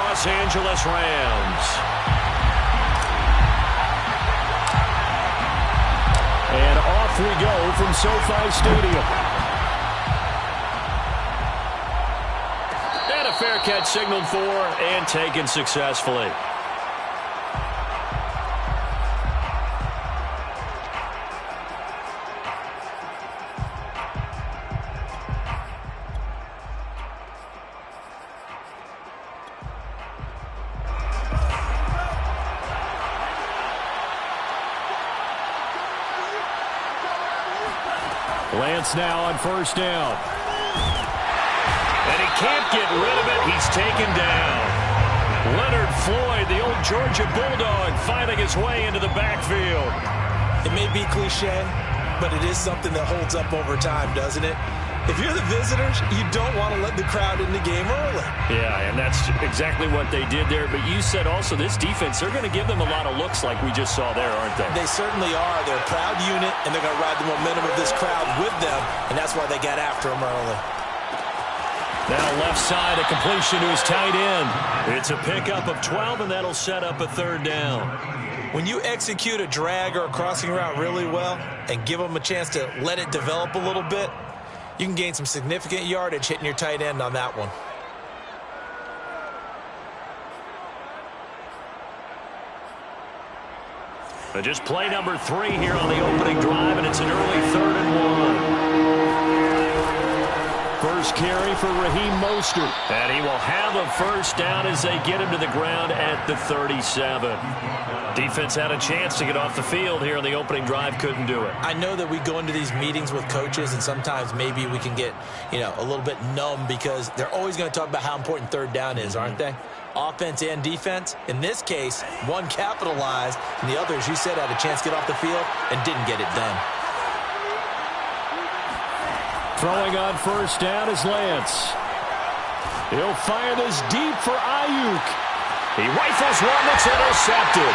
Los Angeles Rams. And off we go from SoFi Stadium. And a fair catch signaled for and taken successfully. Lance now on first down. And he can't get rid of it. He's taken down. Leonard Floyd, the old Georgia Bulldog, finding his way into the backfield. It may be cliche, but it is something that holds up over time, doesn't it? If you're the visitors, you don't want to let the crowd in the game early. Yeah, and that's exactly what they did there. But you said also this defense, they're going to give them a lot of looks like we just saw there, aren't they? They certainly are. They're a proud unit, and they're going to ride the momentum of this crowd with them, and that's why they got after them early. Now left side, a completion to his tight end. It's a pickup of 12, and that'll set up a third down. When you execute a drag or a crossing route really well and give them a chance to let it develop a little bit, you can gain some significant yardage hitting your tight end on that one. But just play number 3 here on the opening drive, and it's an early 3rd and 1. First carry for Raheem Mostert. And he will have a first down as they get him to the ground at the 37. Defense had a chance to get off the field here on the opening drive, couldn't do it. I know that we go into these meetings with coaches, and sometimes maybe we can get, a little bit numb because they're always going to talk about how important third down is, aren't they? Offense and defense. In this case, one capitalized, and the other, as you said, had a chance to get off the field and didn't get it done. Throwing on first down is Lance. He'll fire this deep for Ayuk. He rifles one that's intercepted.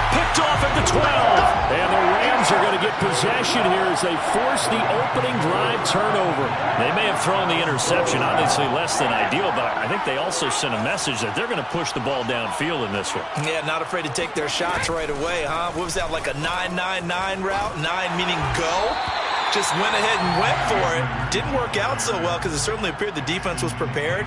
Picked off at the 12. And the Rams are going to get possession here as they force the opening drive turnover. They may have thrown the interception, obviously less than ideal, but I think they also sent a message that they're going to push the ball downfield in this one. Yeah, not afraid to take their shots right away, huh? What was that, like a 9-9-9 route? 9 meaning go? Just went ahead and went for it. Didn't work out so well because it certainly appeared the defense was prepared.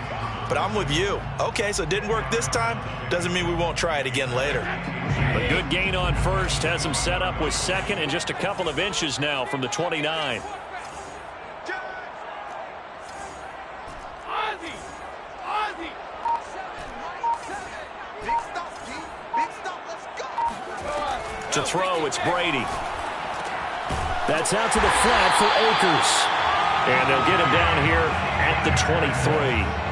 But I'm with you. Okay, so it didn't work this time. Doesn't mean we won't try it again later. A good gain on first. Has him set up with second and just a couple of inches now from the 29. To throw, it's Brady. That's out to the flat for Akers. And they'll get him down here at the 23.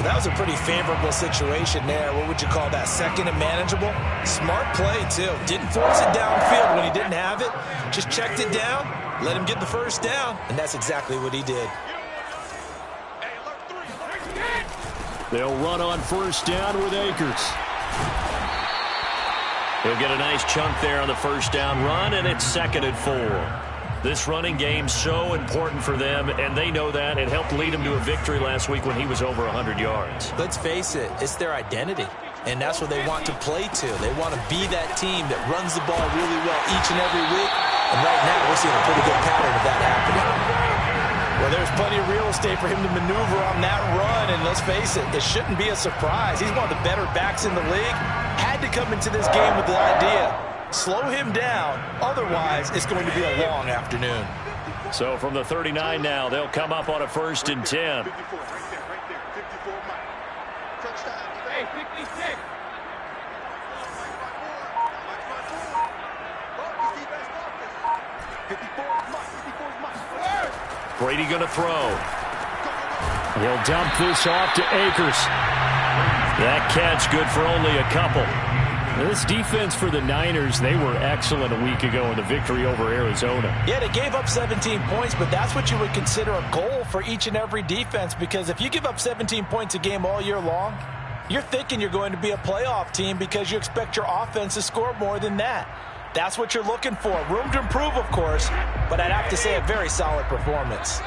That was a pretty favorable situation there. What would you call that? Second and manageable? Smart play, too. Didn't force it downfield when he didn't have it. Just checked it down, let him get the first down, and that's exactly what he did. They'll run on first down with Akers. He'll get a nice chunk there on the first down run, and it's 2nd and 4. This running game's so important for them, and they know that. It helped lead them to a victory last week when he was over 100 yards. Let's face it, it's their identity, and that's what they want to play to. They want to be that team that runs the ball really well each and every week, and right now we're seeing a pretty good pattern of that happening. Well, there's plenty of real estate for him to maneuver on that run, and let's face it, it shouldn't be a surprise. He's one of the better backs in the league. Had to come into this game with the idea. Slow him down. Otherwise, it's going to be a long afternoon. So from the 39 now, they'll come up on a 1st and 10. Brady going to throw. He'll dump this off to Akers. That catch good for only a couple. This defense for the Niners, they were excellent a week ago in the victory over Arizona. Yeah, they gave up 17 points, but that's what you would consider a goal for each and every defense, because if you give up 17 points a game all year long, you're thinking you're going to be a playoff team because you expect your offense to score more than that. That's what you're looking for. Room to improve, of course, but I'd have to say a very solid performance.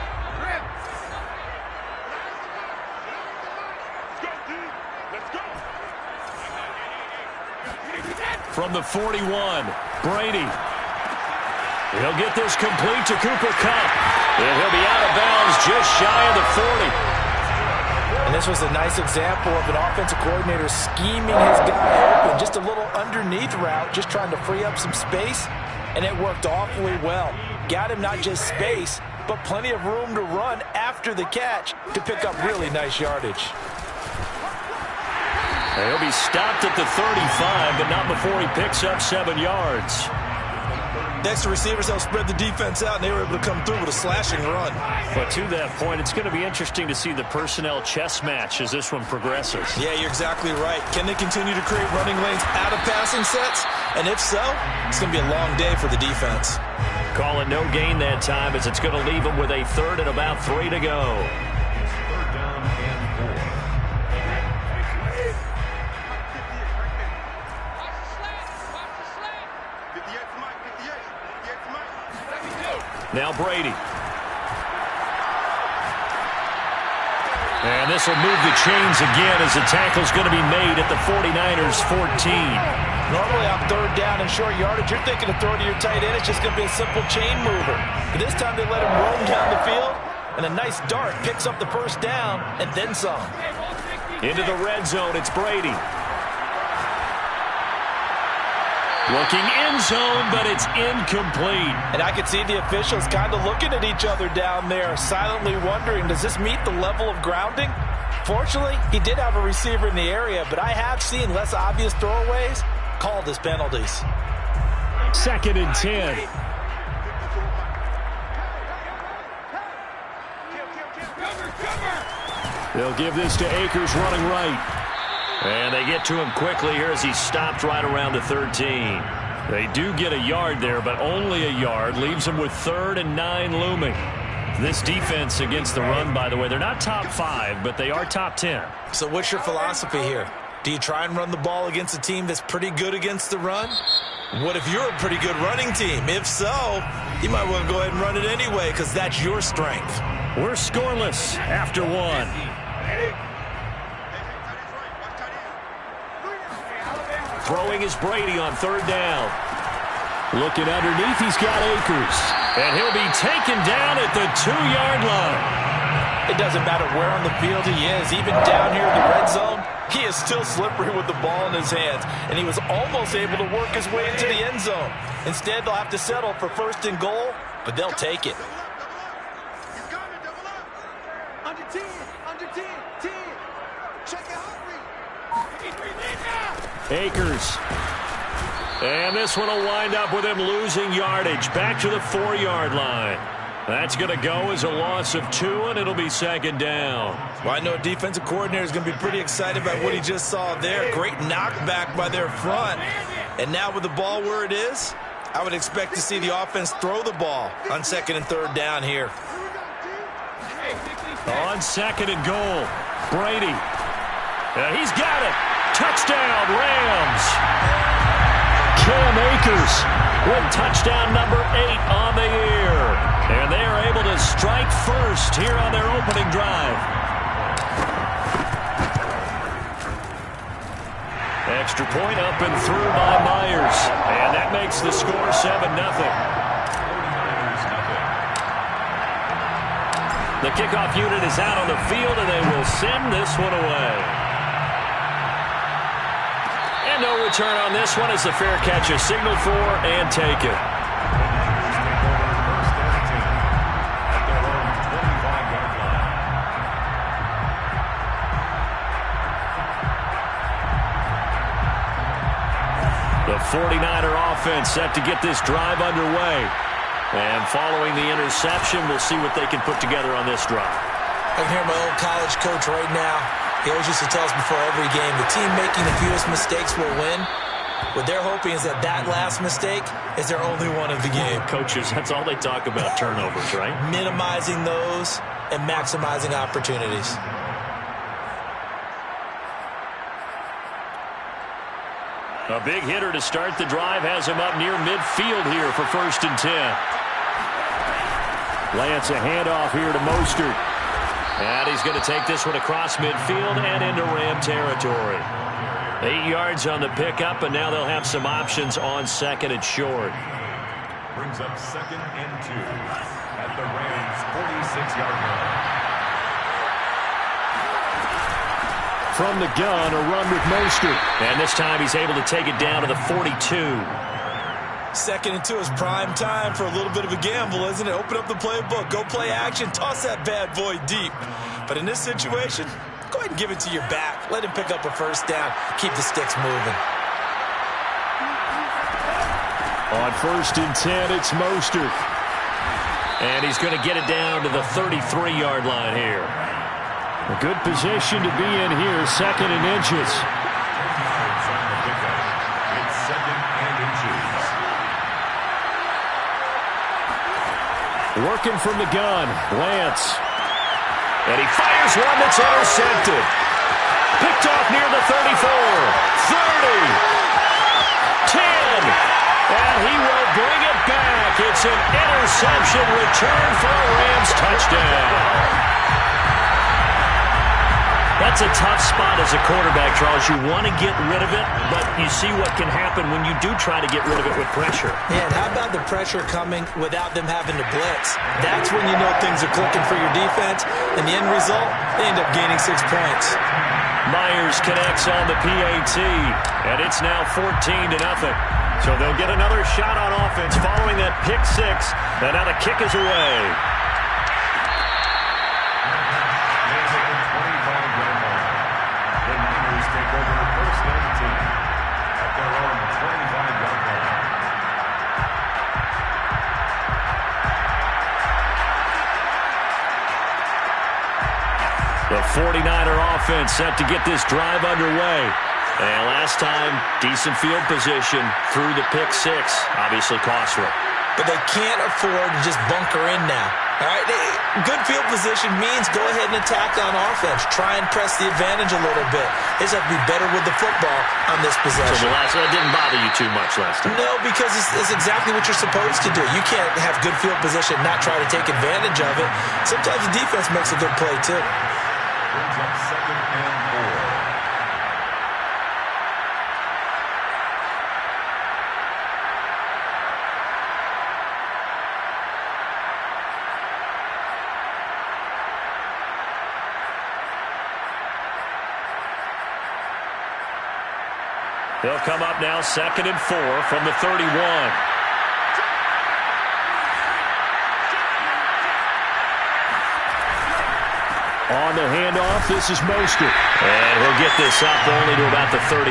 from the 41. Brady. He'll get this complete to Cooper Kupp. And he'll be out of bounds just shy of the 40. And this was a nice example of an offensive coordinator scheming his guy open. Just a little underneath route, just trying to free up some space. And it worked awfully well. Got him not just space, but plenty of room to run after the catch to pick up really nice yardage. He'll be stopped at the 35, but not before he picks up 7 yards. Next to receivers, they'll spread the defense out, and they were able to come through with a slashing run. But to that point, it's going to be interesting to see the personnel chess match as this one progresses. Yeah, you're exactly right. Can they continue to create running lanes out of passing sets? And if so, it's going to be a long day for the defense. Call it no gain that time as it's going to leave them with a 3rd and about 3 to go. Now Brady. And this will move the chains again as the tackle's going to be made at the 49ers 14. Normally on 3rd down and short yardage, you're thinking of throwing to your tight end. It's just going to be a simple chain mover. But this time they let him roam down the field, and a nice dart picks up the 1st down and then some. Into the red zone, it's Brady. Looking end zone, but it's incomplete. And I could see the officials kind of looking at each other down there, silently wondering, does this meet the level of grounding? Fortunately, he did have a receiver in the area, but I have seen less obvious throwaways called as penalties. 2nd and 10. They'll give this to Akers running right. And they get to him quickly here as he stopped right around the 13. They do get a yard there, but only a yard. Leaves them with 3rd and 9 looming. This defense against the run, by the way, they're not top 5, but they are top 10. So what's your philosophy here? Do you try and run the ball against a team that's pretty good against the run? What if you're a pretty good running team? If so, you might want to go ahead and run it anyway because that's your strength. We're scoreless after 1. Throwing is Brady on 3rd down. Looking underneath, he's got Akers. And he'll be taken down at the 2-yard line. It doesn't matter where on the field he is. Even down here in the red zone, he is still slippery with the ball in his hands. And he was almost able to work his way into the end zone. Instead, they'll have to settle for 1st and goal, but they'll take it. Under 10, under 10, 10. Check it out. Akers. And this one will wind up with him losing yardage. Back to the 4-yard line. That's going to go as a loss of 2, and it'll be 2nd down. Well, I know a defensive coordinator is going to be pretty excited about what he just saw there. Great knockback by their front. And now with the ball where it is, I would expect to see the offense throw the ball on 2nd and 3rd down here. On 2nd and goal, Brady. He's got it. Touchdown, Rams. Cam Akers with touchdown number 8 on the year. And they are able to strike first here on their opening drive. Extra point up and through by Myers. And that makes the score 7-0. The kickoff unit is out on the field, and they will send this one away. And no return on this one as the fair catch is signaled for and taken. The 49er offense set to get this drive underway. And following the interception, we'll see what they can put together on this drive. I can hear my old college coach right now. He always used to tell us before every game, the team making the fewest mistakes will win. What they're hoping is that that last mistake is their only one of the game. Coaches, that's all they talk about, turnovers, right? Minimizing those and maximizing opportunities. A big hitter to start the drive has him up near midfield here for 1st and 10. Lance, a handoff here to Mostert. And he's going to take this one across midfield and into Ram territory. 8 yards on the pickup, and now they'll have some options on second and short. Brings up 2nd and 2 at the Rams' 46-yard line. From the gun, a run with Mostert. And this time he's able to take it down to the 42. 2nd and 2 is prime time for a little bit of a gamble, isn't it? Open up the playbook, go play action, toss that bad boy deep. But in this situation, go ahead and give it to your back. Let him pick up a first down. Keep the sticks moving. On 1st and 10, it's Mostert. And he's going to get it down to the 33-yard line here. A good position to be in here, 2nd and inches. It's 2nd and inches. Working from the gun, Lance. And he fires one that's intercepted. Picked off near the 34, 30, 10. And he will bring it back. It's an interception return for a Rams touchdown. That's a tough spot as a quarterback, Charles. You want to get rid of it, but you see what can happen when you do try to get rid of it with pressure. Yeah, and how about the pressure coming without them having to blitz? That's when you know things are clicking for your defense, and the end result, they end up gaining 6 points. Myers connects on the PAT, and it's now 14-0. So they'll get another shot on offense following that pick six, and now the kick is away. The 49er offense set to get this drive underway. And last time, decent field position through the pick six. Obviously costly. But they can't afford to just bunker in now. All right, good field position means go ahead and attack on offense. Try and press the advantage a little bit. They just have to be better with the football on this possession. So that didn't bother you too much last time? No, because it's exactly what you're supposed to do. You can't have good field position and not try to take advantage of it. Sometimes the defense makes a good play, too. Brings up 2nd and 4. They'll come up now 2nd and 4 from the 31. On the handoff, this is Mostert. And he'll get this up only to about the 33.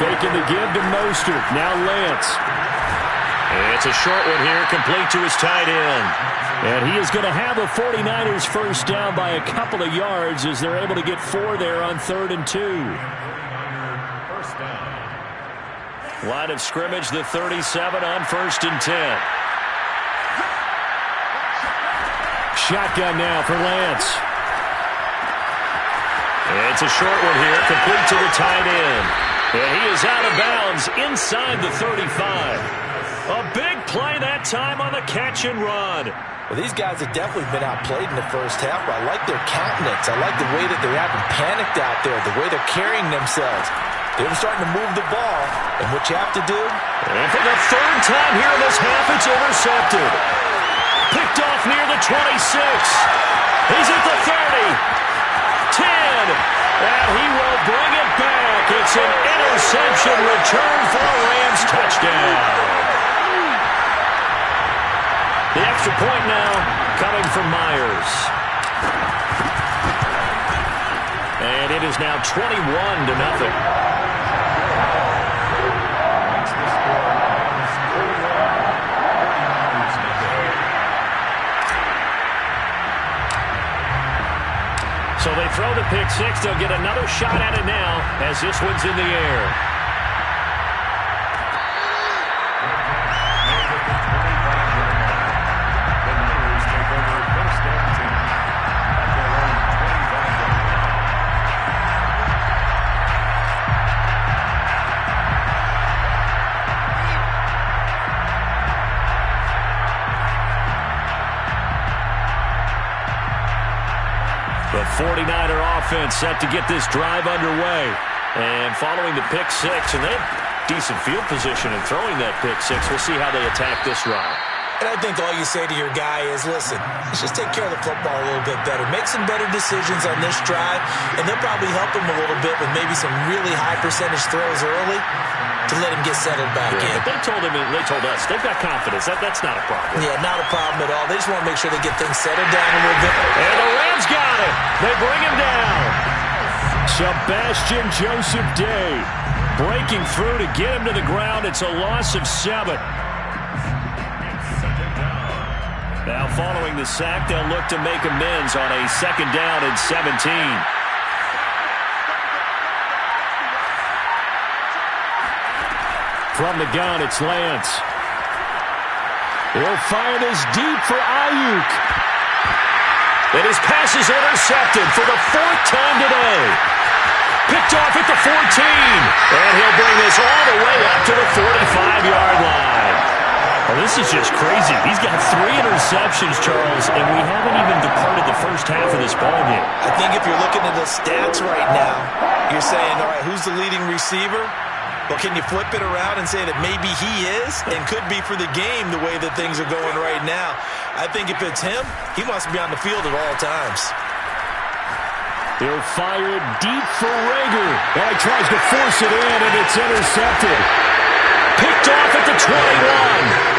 Faking the give to Mostert. Now Lance. It's a short one here, complete to his tight end. And he is going to have the 49ers first down by a couple of yards as they're able to get 4 there on 3rd and 2. First down. Line of scrimmage, the 37 on 1st and 10. Shotgun now for Lance. It's a short one here, complete to the tight end. And he is out of bounds inside the 35. A big play that time on the catch and run. Well, these guys have definitely been outplayed in the first half, but I like their countenance. I like the way that they haven't panicked out there, the way they're carrying themselves. They're starting to move the ball, and what you have to do... And for the 3rd time here in this half, it's intercepted. Picked off near the 26. He's at the 30. 10. And he will bring it back. It's an interception return for a Rams touchdown. The extra point now coming from Myers. And it is now 21-0. So they throw the pick six. They'll get another shot at it now as this one's in the air. The 49er offense set to get this drive underway. And following the pick six, and they have decent field position in throwing that pick six. We'll see how they attack this drive. And I think all you say to your guy is, listen, let's just take care of the football a little bit better. Make some better decisions on this drive, and they'll probably help him a little bit with maybe some really high percentage throws early to let him get settled back in. But they told us, they've got confidence. That's not a problem. Yeah, not a problem at all. They just want to make sure they get things settled down a little bit. And the Rams got it. They bring him down. Sebastian Joseph Day breaking through to get him to the ground. It's a loss of 7. Now following the sack, they'll look to make amends on a 2nd down and 17. From the gun, it's Lance. He'll fire this deep for Ayuk. And his pass is intercepted for the 4th time today. Picked off at the 14. And he'll bring this all the way up to the 45-yard line. Well, this is just crazy. He's got 3 interceptions, Charles, and we haven't even departed the first half of this ballgame. I think if you're looking at the stats right now, you're saying, all right, who's the leading receiver? Well, can you flip it around and say that maybe he is and could be for the game the way that things are going right now? I think if it's him, he must be on the field at all times. He'll fire it deep for Rager. And he tries to force it in, and it's intercepted. Picked off at the 21.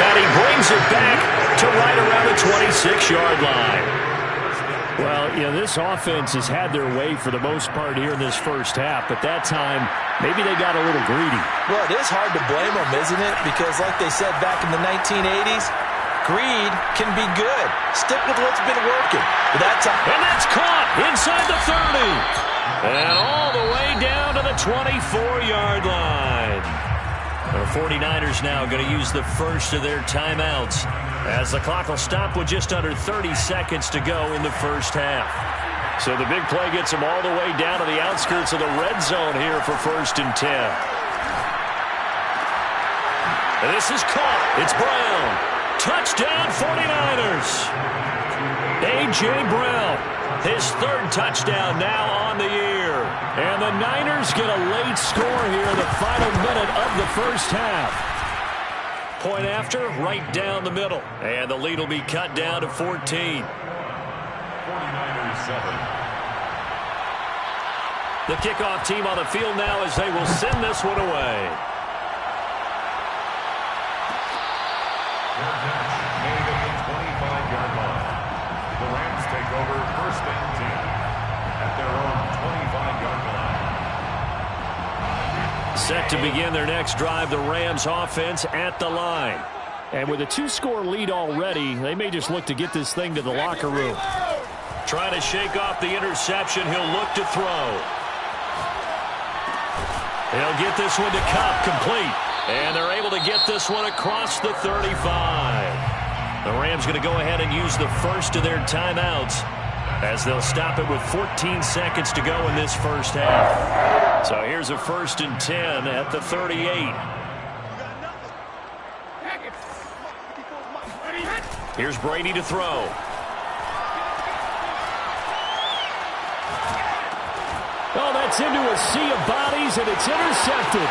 And he brings it back to right around the 26-yard line. Well, this offense has had their way for the most part here in this first half, but that time, maybe they got a little greedy. Well, it is hard to blame them, isn't it? Because like they said back in the 1980s, greed can be good. Stick with what's been working. But that time, and that's caught inside the 30. And all the way down to the 24-yard line. The 49ers now going to use the first of their timeouts as the clock will stop with just under 30 seconds to go in the first half. So the big play gets them all the way down to the outskirts of the red zone here for 1st and 10. And this is caught. It's Brown. Touchdown 49ers. A.J. Brown, his 3rd touchdown now on the year. And the Niners get a late score here in the final minute of the first half. Point after, right down the middle. And the lead will be cut down to 14. 49ers 7. The kickoff team on the field now as they will send this one away. Made at the 25-yard line. The Rams take over 1st and 10 at their own 25-yard line. Set to begin their next drive, the Rams offense at the line. And with a 2-score lead already, they may just look to get this thing to the locker room. Trying to shake off the interception, he'll look to throw. He'll get this one to Kupp, complete. And they're able to get this one across the 35. The Rams going to go ahead and use the first of their timeouts as they'll stop it with 14 seconds to go in this first half. So here's a 1st and 10 at the 38. Here's Brady to throw. Oh, that's into a sea of bodies, and it's intercepted.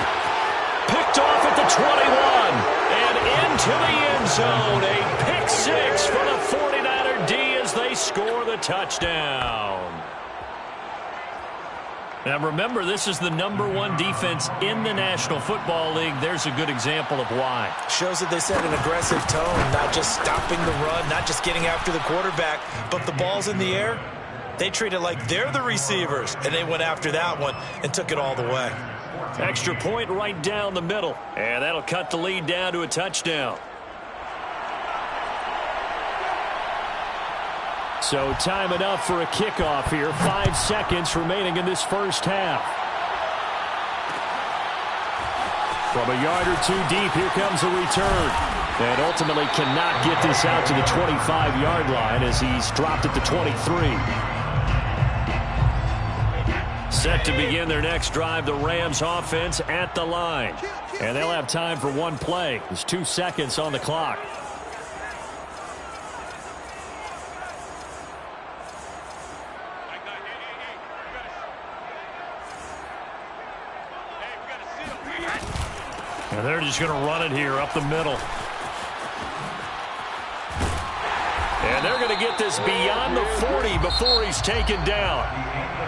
Picked off at the 21 and into the end zone. A pick 6 for the 49er D as they score the touchdown. Now remember, this is the #1 defense in the National Football League. There's a good example of why. Shows that they set an aggressive tone, not just stopping the run, not just getting after the quarterback, but the ball's in the air. They treat it like they're the receivers, and they went after that one and took it all the way. Extra point right down the middle, and that'll cut the lead down to a touchdown. So time enough for a kickoff here. 5 seconds remaining in this first half. From a yard or two deep, here comes a return. And ultimately cannot get this out to the 25-yard line as he's dropped at the 23. Set to begin their next drive, the Rams offense at the line. And they'll have time for one play. There's 2 seconds on the clock. And they're just going to run it here up the middle. And they're going to get this beyond the 40 before he's taken down.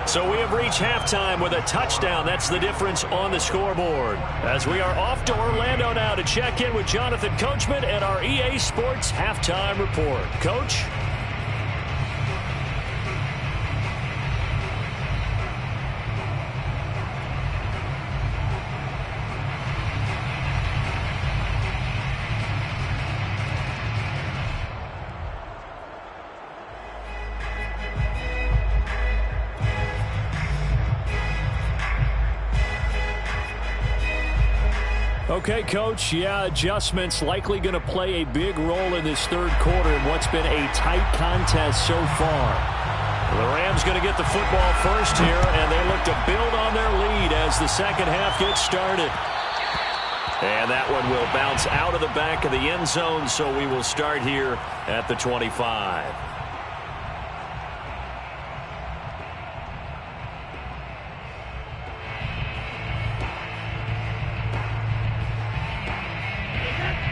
So we have reached halftime with a touchdown. That's the difference on the scoreboard. As we are off to Orlando now to check in with Jonathan Coachman and our EA Sports Halftime Report. Coach? Okay, Coach, yeah, adjustments likely going to play a big role in this third quarter in what's been a tight contest so far. The Rams going to get the football first here, and they look to build on their lead as the second half gets started. And that one will bounce out of the back of the end zone, so we will start here at the 25.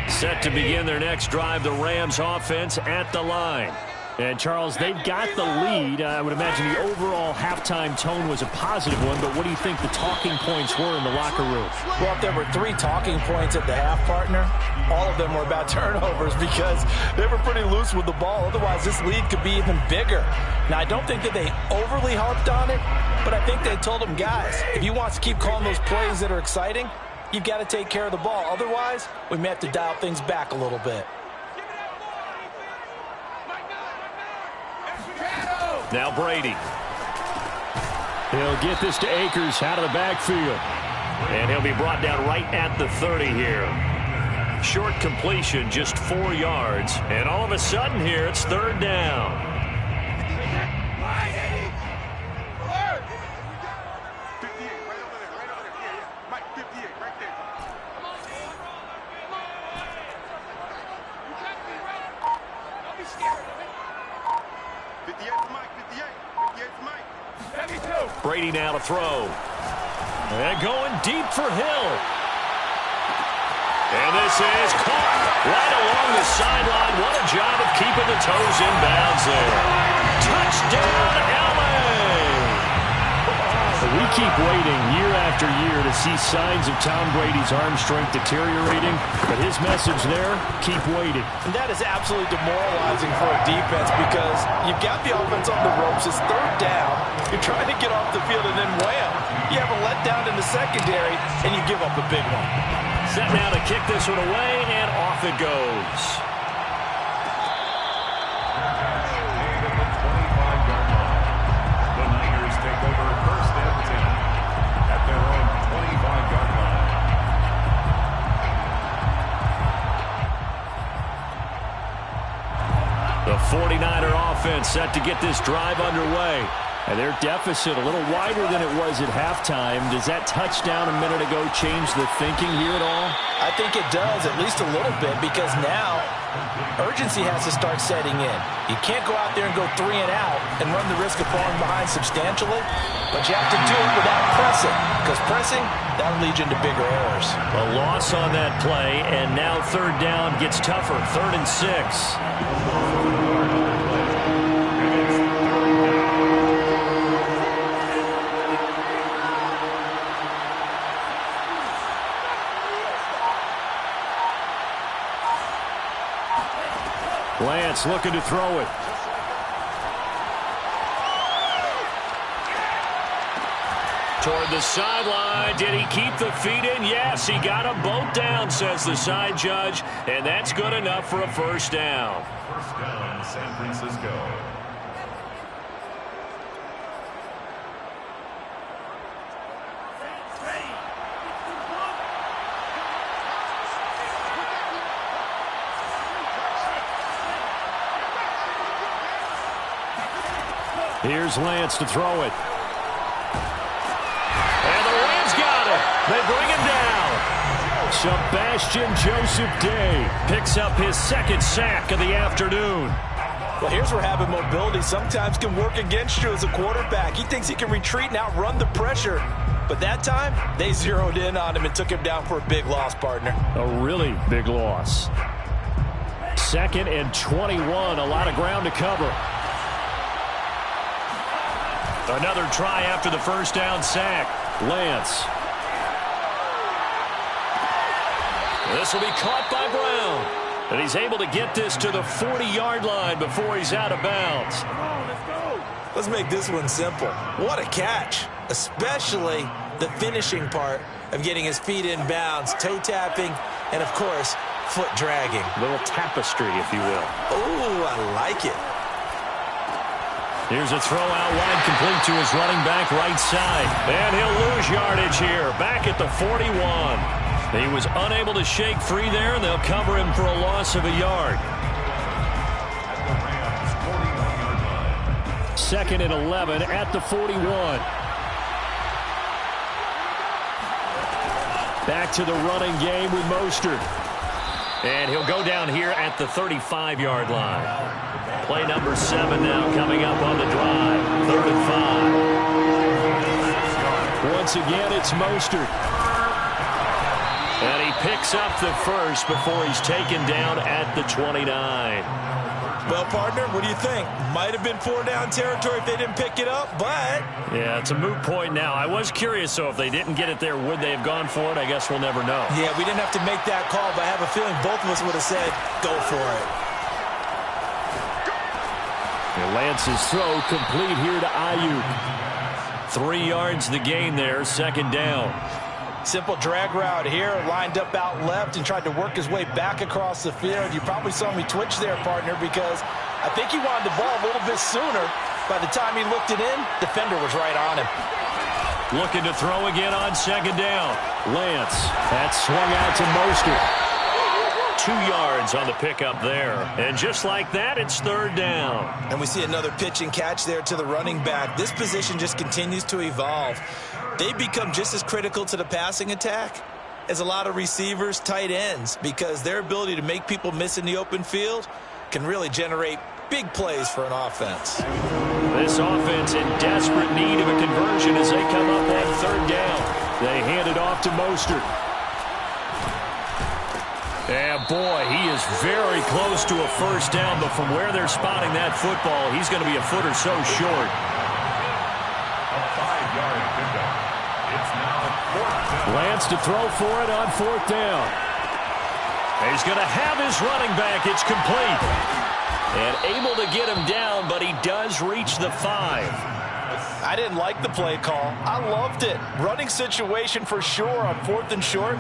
Set to begin their next drive, the Rams offense at the line. And, Charles, they've got the lead. I would imagine the overall halftime tone was a positive one, but what do you think the talking points were in the locker room? Well, if there were 3 talking points at the half, partner, all of them were about turnovers because they were pretty loose with the ball. Otherwise, this lead could be even bigger. Now, I don't think that they overly harped on it, but I think they told them, guys, if you want to keep calling those plays that are exciting, you've got to take care of the ball. Otherwise, we may have to dial things back a little bit. Now Brady. He'll get this to Akers out of the backfield. And he'll be brought down right at the 30 here. Short completion, just 4 yards. And all of a sudden here, it's third down. Brady now to throw. And going deep for Hill. And this is caught right along the sideline. What a job of keeping the toes in bounds there. Touchdown, LA! We keep waiting year after year to see signs of Tom Brady's arm strength deteriorating, but his message there, keep waiting. And that is absolutely demoralizing for a defense because you've got the offense on the ropes. It's third down. You're trying to get off the field, and then wham, you have a letdown in the secondary, and you give up a big one. Set now to kick this one away, and off it goes. The 49er offense set to get this drive underway. And their deficit a little wider than it was at halftime. Does that touchdown a minute ago change the thinking here at all? I think it does, at least a little bit, because now urgency has to start setting in. You can't go out there and go 3 and out and run the risk of falling behind substantially, but you have to do it without pressing, because pressing, that'll lead you into bigger errors. A loss on that play, and now third down gets tougher. 3rd and 6. Lance looking to throw it. Toward the sideline. Did he keep the feet in? Yes, he got them both down, says the side judge. And that's good enough for a first down. First down, San Francisco. Here's Lance to throw it. And the Rams got it. They bring him down. Sebastian Joseph Day picks up his 2nd sack of the afternoon. Well, here's where having mobility sometimes can work against you as a quarterback. He thinks he can retreat and outrun the pressure. But that time, they zeroed in on him and took him down for a big loss, partner. A really big loss. 2nd and 21, a lot of ground to cover. Another try after the first down sack. Lance. This will be caught by Brown. And he's able to get this to the 40-yard line before he's out of bounds. Come on, let's go. Let's make this one simple. What a catch, especially the finishing part of getting his feet in bounds, toe tapping, and, of course, foot dragging. A little tapestry, if you will. Oh, I like it. Here's a throw out wide, complete to his running back right side. And he'll lose yardage here, back at the 41. He was unable to shake free there, and they'll cover him for a loss of a yard. At the Rams' 41-yard line. 2nd and 11 at the 41. Back to the running game with Mostert. And he'll go down here at the 35-yard line. Play number 7 now coming up on the drive. 3rd and 5. Once again, it's Mostert. And he picks up the first before he's taken down at the 29. Well, partner, what do you think? Might have been 4-down territory if they didn't pick it up, but... Yeah, it's a moot point now. I was curious, so if they didn't get it there, would they have gone for it? I guess we'll never know. Yeah, we didn't have to make that call, but I have a feeling both of us would have said, go for it. And Lance's throw complete here to Ayuk. 3 yards the gain there, 2nd down. Simple drag route here, lined up out left and tried to work his way back across the field. You probably saw me twitch there, partner, because I think he wanted the ball a little bit sooner. By the time he looked it in, defender was right on him. Looking to throw again on 2nd down. Lance, that swung out to Mostert. 2 yards on the pickup there. And just like that, it's 3rd down. And we see another pitch and catch there to the running back. This position just continues to evolve. They become just as critical to the passing attack as a lot of receivers, tight ends, because their ability to make people miss in the open field can really generate big plays for an offense. This offense in desperate need of a conversion as they come up on 3rd down. They hand it off to Mostert. And boy, he is very close to a first down, but from where they're spotting that football, he's going to be a foot or so short. A 5-yard pickup. It's now 4th down. Lance to throw for it on 4th down. He's going to have his running back. It's complete. And able to get him down, but he does reach the 5. I didn't like the play call. I loved it. Running situation for sure on 4th and short.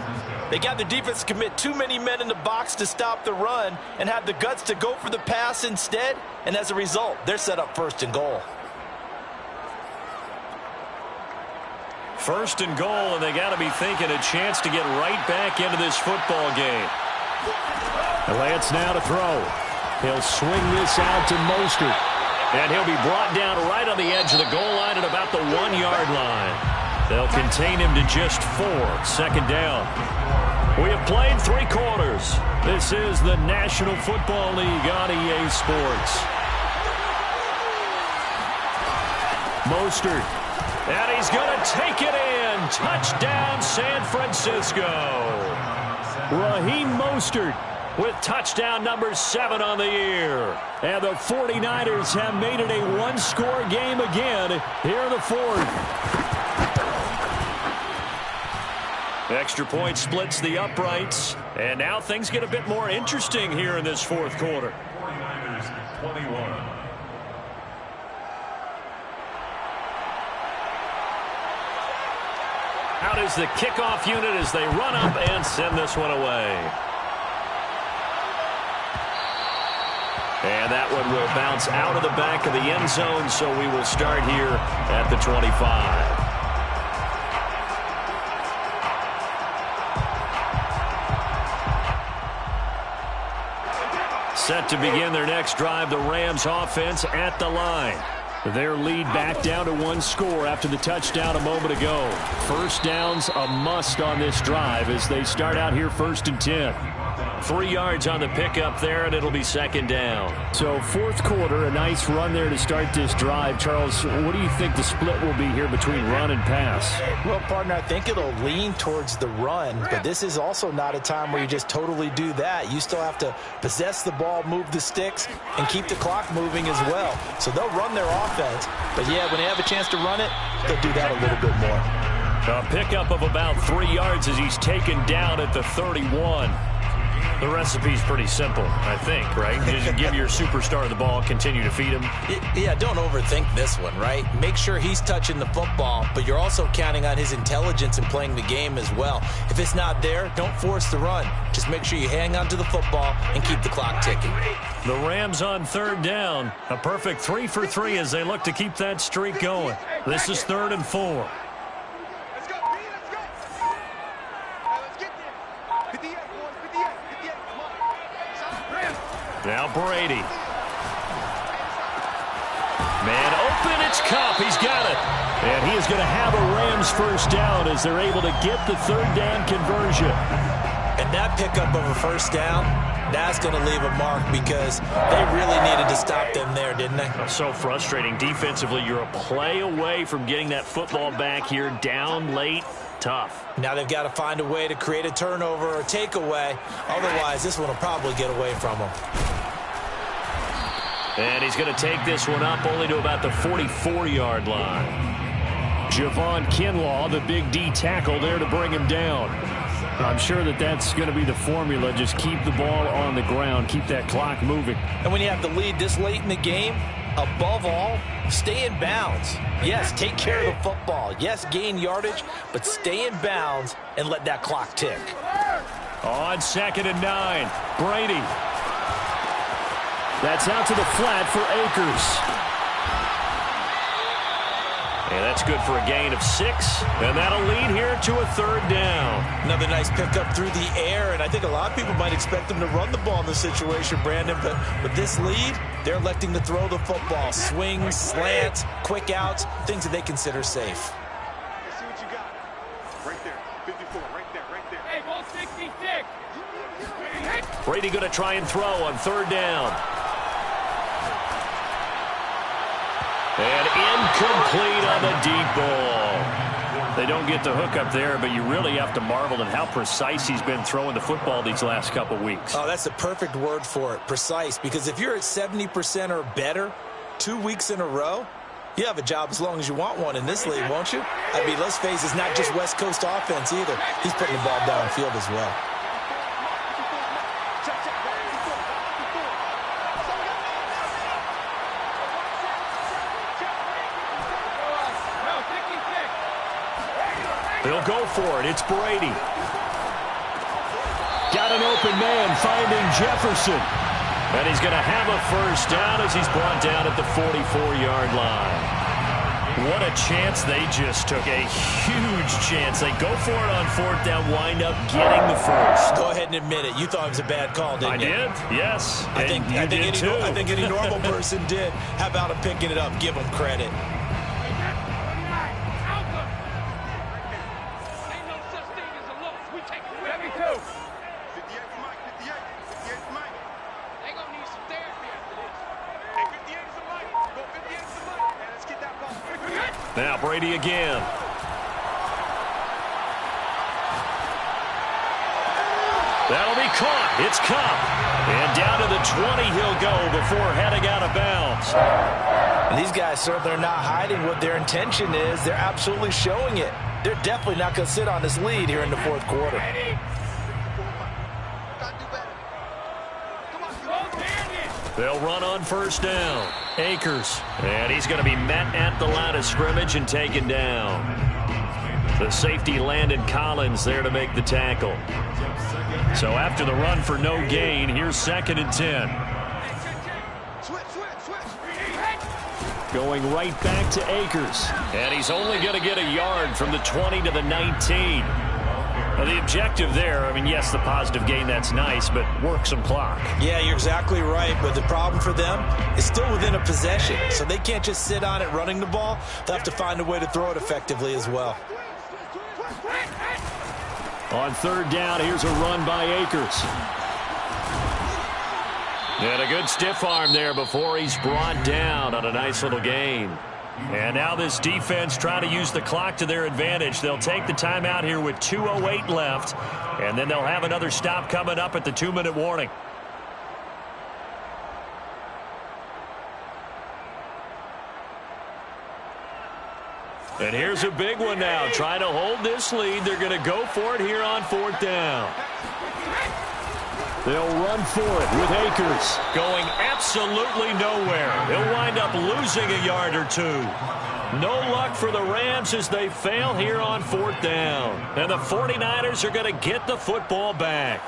They got the defense to commit too many men in the box to stop the run and had the guts to go for the pass instead. And as a result, they're set up 1st and goal. 1st and goal, and they got to be thinking a chance to get right back into this football game. Lance now to throw. He'll swing this out to Mostert. And he'll be brought down right on the edge of the goal line at about the 1-yard line. They'll contain him to just 4. 2nd down. We have played 3 quarters. This is the National Football League on EA Sports. Mostert. And he's going to take it in. Touchdown, San Francisco. Raheem Mostert with touchdown number 7 on the year. And the 49ers have made it a 1-score game again here in the 4th. Extra point splits the uprights. And now things get a bit more interesting here in this 4th quarter. 49ers 21. Out is the kickoff unit as they run up and send this one away. And that one will bounce out of the back of the end zone, so we will start here at the 25. Set to begin their next drive, the Rams offense at the line. Their lead back down to 1 score after the touchdown a moment ago. First down's a must on this drive as they start out here 1st and 10. 3 yards on the pickup there, and it'll be second down. So fourth quarter, a nice run there to start this drive. Charles, what do you think the split will be here between run and pass? Well, partner, I think it'll lean towards the run, but this is also not a time where you just totally do that. You still have to possess the ball, move the sticks, and keep the clock moving as well. So they'll run their offense, but yeah, when they have a chance to run it, they'll do that a little bit more. A pickup of about 3 yards as he's taken down at the 31. The recipe's pretty simple, I think, right? Just give your superstar the ball, continue to feed him. Yeah, don't overthink this one, right? Make sure he's touching the football, but you're also counting on his intelligence in playing the game as well. If it's not there, don't force the run. Just make sure you hang on to the football and keep the clock ticking. The Rams on third down. A perfect 3 for 3 as they look to keep that streak going. This is 3rd and 4. Let's go, B, let's go. Hey, let's get there. 58, boys, 58, 58, come on. Now Brady. Man open, it's Kupp. He's got it. And he is going to have a Rams first down as they're able to get the third down conversion. And that pickup of a first down, that's going to leave a mark because they really needed to stop them there, didn't they? So frustrating. Defensively, you're a play away from getting that football back here down late. Tough. Now they've got to find a way to create a turnover or takeaway. Otherwise, this one will probably get away from them. And he's going to take this one up only to about the 44-yard line. Javon Kinlaw, the big D tackle there to bring him down. I'm sure that that's going to be the formula. Just keep the ball on the ground. Keep that clock moving. And when you have the lead this late in the game, above all, stay in bounds. Yes, take care of the football. Yes, gain yardage, but stay in bounds and let that clock tick. On 2nd and 9, Brady. That's out to the flat for Akers. And that's good for a gain of 6. And that'll lead here to a third down. Another nice pickup through the air, and I think a lot of people might expect them to run the ball in this situation, Brandon, but with this lead, they're electing to throw the football. Swings, slants, quick outs, things that they consider safe. Let's see what you got. Right there, 54, right there, right there. Hey, ball 66. Brady going to try and throw on third down. And incomplete on the deep ball. They don't get the hook up there, but you really have to marvel at how precise he's been throwing the football these last couple weeks. Oh, that's the perfect word for it, precise, because if you're at 70% or better 2 weeks in a row, you have a job as long as you want one in this league, won't you? I mean, let's face it, it's not just West Coast offense either. He's putting the ball downfield as well. They'll go for it. It's Brady. Got an open man finding Jefferson. And he's going to have a first down as he's brought down at the 44-yard line. What a chance they just took. A huge chance. They go for it on fourth down, wind up getting the first. Go ahead and admit it. You thought it was a bad call, didn't you? I did, yes. I think any normal person did. How about him picking it up? Give him credit. Now Brady again. That'll be caught. It's Kupp. And down to the 20 he'll go before heading out of bounds. And these guys certainly are not hiding what their intention is. They're absolutely showing it. They're definitely not going to sit on this lead here in the fourth quarter. They'll run on first down. Akers. And he's going to be met at the line of scrimmage and taken down. The safety Landon Collins there to make the tackle. So after the run for no gain, here's 2nd and 10. Going right back to Akers. And he's only going to get a yard from the 20 to the 19. Well, the objective there, I mean, yes, the positive gain, that's nice, but work some clock. Yeah, you're exactly right, but the problem for them is still within a possession, so they can't just sit on it running the ball. They'll have to find a way to throw it effectively as well. On third down, here's a run by Akers. And a good stiff arm there before he's brought down on a nice little gain. And now this defense trying to use the clock to their advantage. They'll take the timeout here with 2:08 left, and then they'll have another stop coming up at the 2-minute warning. And here's a big one now. Trying to hold this lead. They're going to go for it here on 4th down. They'll run for it with Akers. Going absolutely nowhere. He'll wind up losing a yard or two. No luck for the Rams as they fail here on 4th down. And the 49ers are going to get the football back.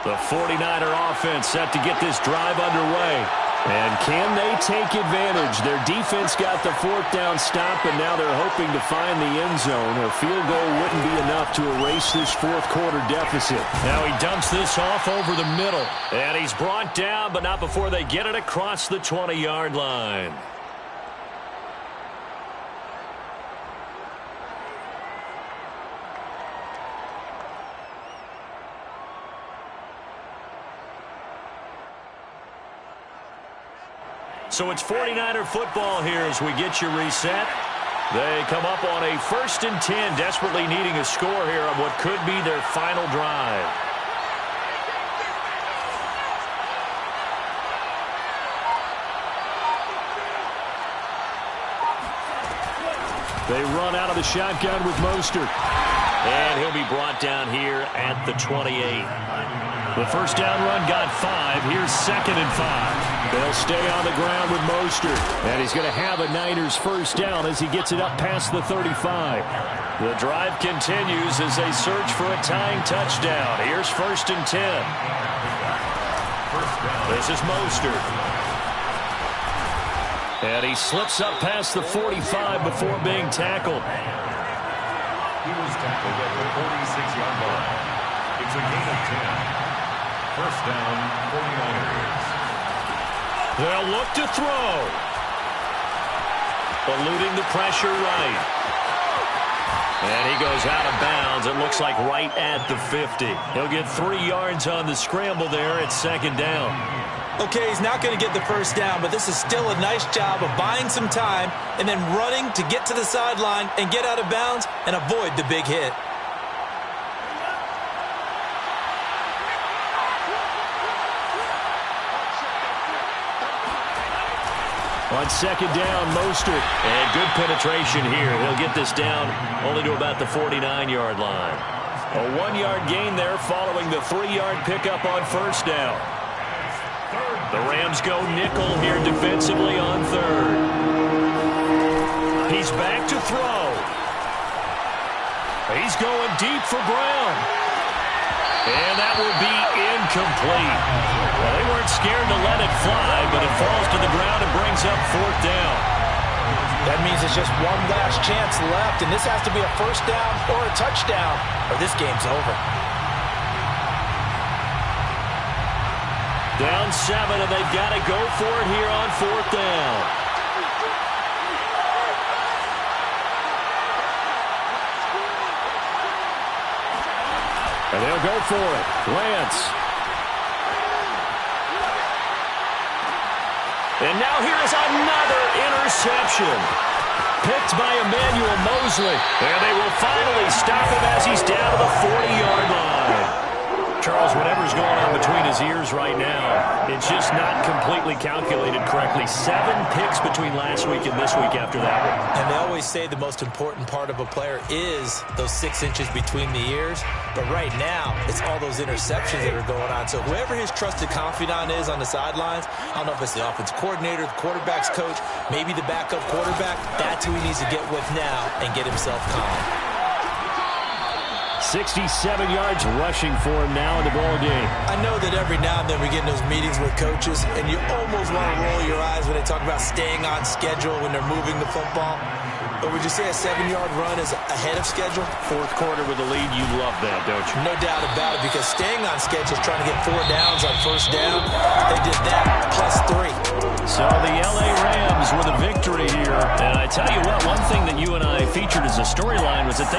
The 49er offense set to get this drive underway. And can they take advantage? Their defense got the 4th down stop, and now they're hoping to find the end zone. A field goal wouldn't be enough to erase this 4th quarter deficit. Now he dumps this off over the middle. And he's brought down, but not before they get it across the 20-yard line. So it's 49er football here as we get you reset. They come up on a 1st and 10, desperately needing a score here on what could be their final drive. They run out of the shotgun with Mostert. And he'll be brought down here at the 28. The first down run got 5. Here's 2nd and 5. They'll stay on the ground with Mostert. And he's going to have a Niners first down as he gets it up past the 35. The drive continues as they search for a tying touchdown. Here's 1st and 10. This is Mostert. And he slips up past the 45 before being tackled. He was tackled at the 46-yard line. It's a gain of 10. First down, 49ers. They'll look to throw. Eluding the pressure right. And he goes out of bounds. It looks like right at the 50. He'll get 3 yards on the scramble there at 2nd down. Okay, he's not going to get the first down, but this is still a nice job of buying some time and then running to get to the sideline and get out of bounds and avoid the big hit. On 2nd down, Mostert. And good penetration here. He'll get this down only to about the 49-yard line. A 1-yard gain there following the 3-yard pickup on 1st down. The Rams go nickel here defensively on 3rd. He's back to throw. He's going deep for Brown. And that will be incomplete. Well, they weren't scared to let it fly, but it falls to the ground and brings up 4th down. That means it's just one last chance left, and this has to be a first down or a touchdown, or this game's over. Down 7, and they've got to go for it here on 4th down. And they'll go for it. Lance. And now here is another interception. Picked by Emmanuel Mosley. And they will finally stop him as he's down to the 40-yard line. Charles, whatever's going on between his ears right now, it's just not completely calculated correctly. 7 picks between last week and this week after that one. And they always say the most important part of a player is those 6 inches between the ears. But right now, it's all those interceptions that are going on. So whoever his trusted confidant is on the sidelines, I don't know if it's the offense coordinator, the quarterback's coach, maybe the backup quarterback, that's who he needs to get with now and get himself calm. 67 yards rushing for him now in the ball game. I know that every now and then we get in those meetings with coaches, and you almost want to roll your eyes when they talk about staying on schedule when they're moving the football. But would you say a 7-yard run is ahead of schedule? 4th quarter with the lead, you love that, don't you? No doubt about it, because staying on schedule is trying to get 4 downs on 1st down. They did that plus 3. So the L.A. Rams with a victory here. And I tell you what, one thing that you and I featured as a storyline was that they